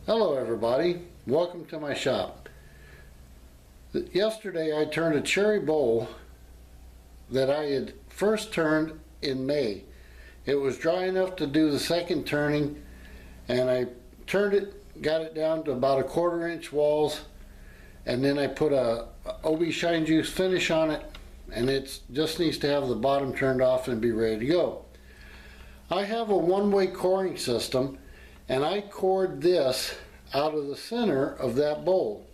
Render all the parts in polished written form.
Hello everybody, welcome to my shop. Yesterday I turned a cherry bowl that I had first turned in May. It was dry enough to do the second turning, and I turned it, got it down to about a 1/4 inch walls, and then I put a OB Shine Juice finish on it, and it just needs to have the bottom turned off and be ready to go. I have a one-way coring system, and I cored this out of the center of that bowl.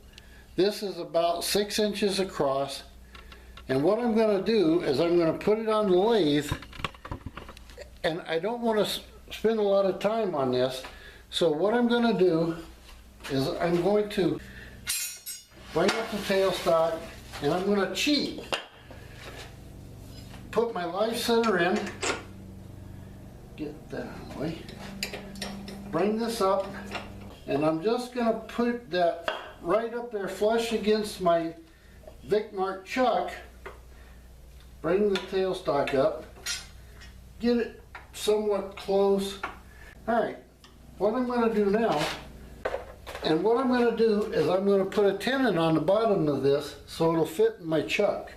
This is about 6 inches across, and what I'm going to do is I'm going to put it on the lathe, and I don't want to spend a lot of time on this, so what I'm going to do is I'm going to bring up the tailstock, and I'm going to cheat. Put my life center in, get that out of the way, bring this up, and I'm just going to put that right up there flush against my Vicmark chuck. Bring the tailstock up, get it somewhat close. Alright, what I'm going to do now, and what I'm going to do is I'm going to put a tenon on the bottom of this so it'll fit in my chuck.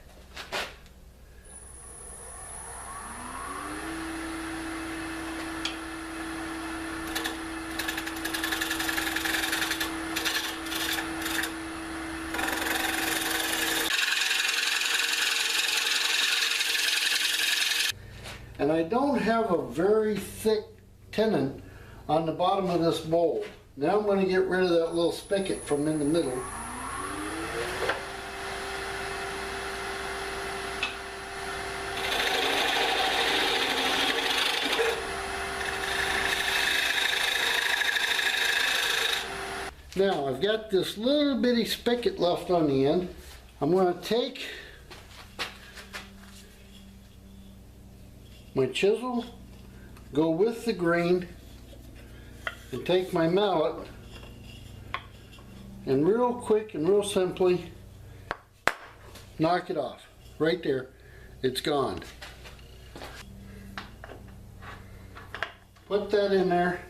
And I don't have a very thick tenon on the bottom of this bowl. Now I'm going to get rid of that little spigot from in the middle. Now I've got this little bitty spigot left on the end. I'm going to take my chisel, go with the grain, and take my mallet, and real quick and real simply knock it off. Right there, it's gone. Put that in there,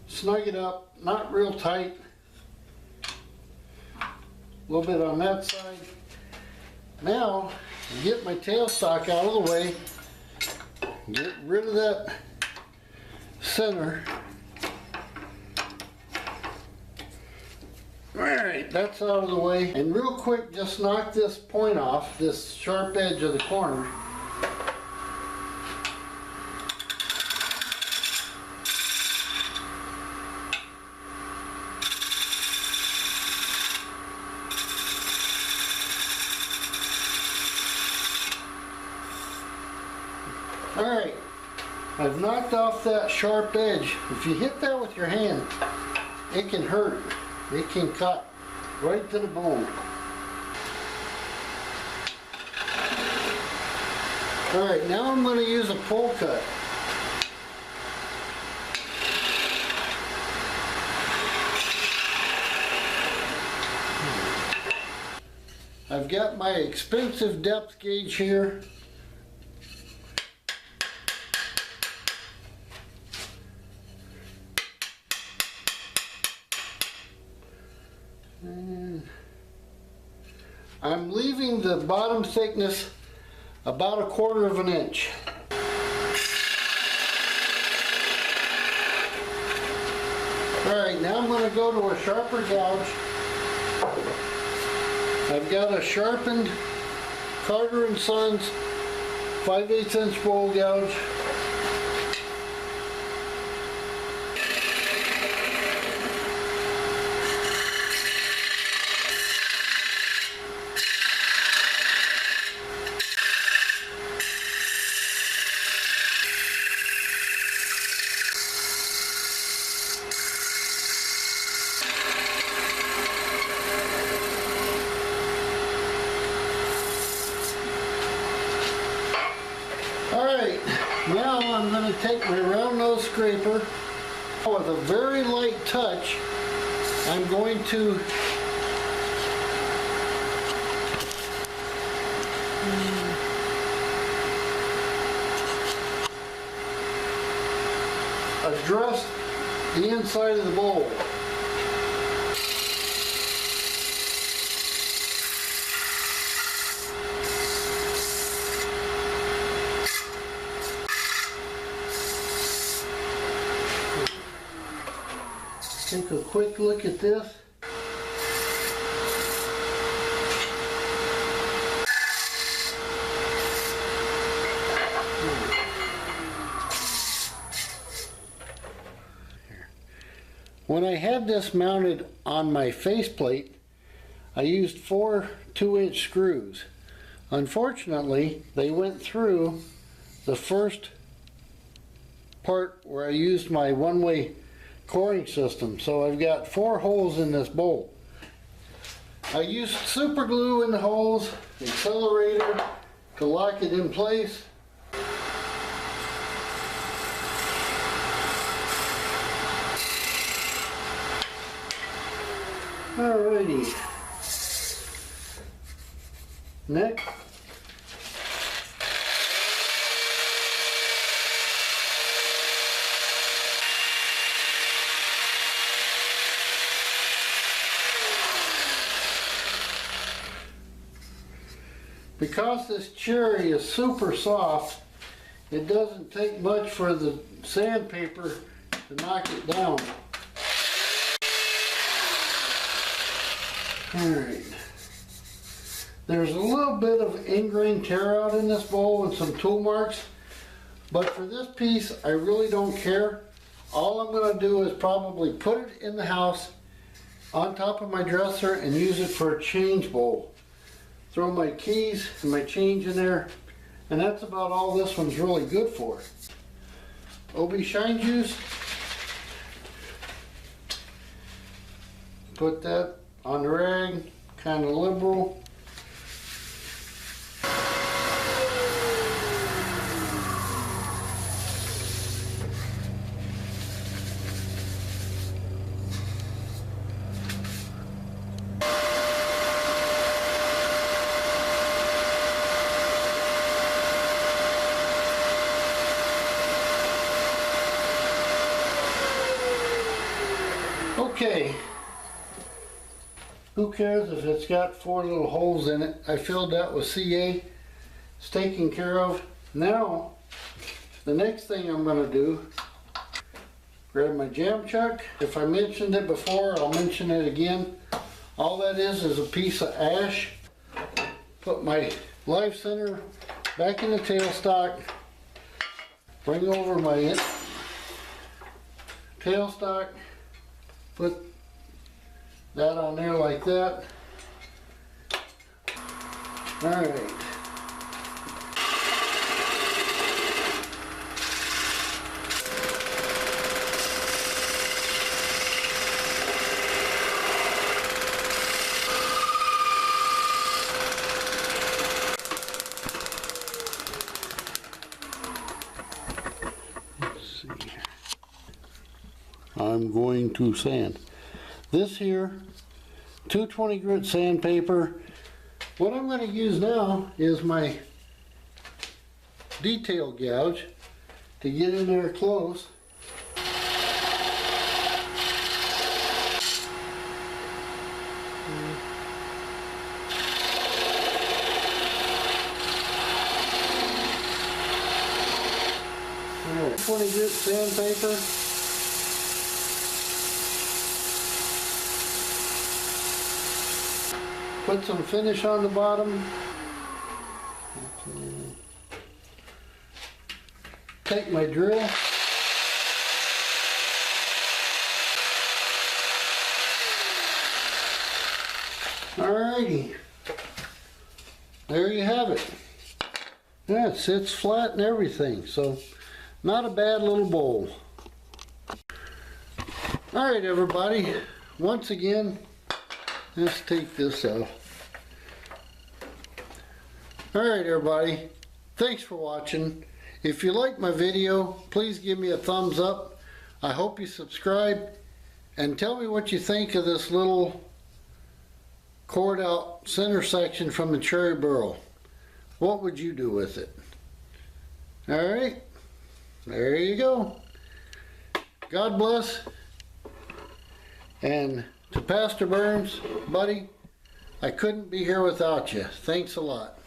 snug it up, not real tight, a little bit on that side. Now, get my tailstock out of the way, get rid of that center. Alright, that's out of the way. And real quick, just knock this point off, this sharp edge of the corner. Alright, I've knocked off that sharp edge. If you hit that with your hand, it can hurt. It can cut right to the bone. Alright, now I'm going to use a pull cut. I've got my expensive depth gauge here. I'm leaving the bottom thickness about 1/4 inch. Alright, now I'm going to go to a sharper gouge. I've got a sharpened Carter & Sons 5/8 inch bowl gouge. Alright, now I'm going to take my round nose scraper with a very light touch. I'm going to address the inside of the bowl. Take a quick look at this. When I had this mounted on my faceplate, I used 4 2-inch screws. Unfortunately, they went through the first part where I used my one-way coring system. So I've got 4 holes in this bolt. I used super glue in the holes, accelerator to lock it in place. Alrighty. Next. Because this cherry is super soft, it doesn't take much for the sandpaper to knock it down. Alright. There's a little bit of ingrained tear out in this bowl and some tool marks, but for this piece I really don't care. All I'm going to do is probably put it in the house on top of my dresser and use it for a change bowl. Throw my keys and my change in there, and that's about all this one's really good for. OB Shine Juice. Put that on the rag, kind of liberal. Okay, who cares if it's got 4 little holes in it? I filled that with CA. It's taken care of. Now, the next thing I'm going to do, grab my jam chuck. If I mentioned it before, I'll mention it again. All that is a piece of ash. Put my live center back in the tailstock. Bring over my tailstock. Put that on there like that. All right. Let's see. I'm going to sand. This here, 220 grit sandpaper. What I'm going to use now is my detail gouge to get in there close. All right, 20 grit sandpaper. Put some finish on the bottom. Take my drill. Alrighty. There you have it. Yeah, it sits flat and everything, so not a bad little bowl. Alright everybody, once again, let's take this out. Alright everybody, thanks for watching. If you like my video, please give me a thumbs up. I hope you subscribe and tell me what you think of this little cored out center section from the cherry burl. What would you do with it? Alright, there you go. God bless. And to Pastor Burns, buddy, I couldn't be here without you. Thanks a lot.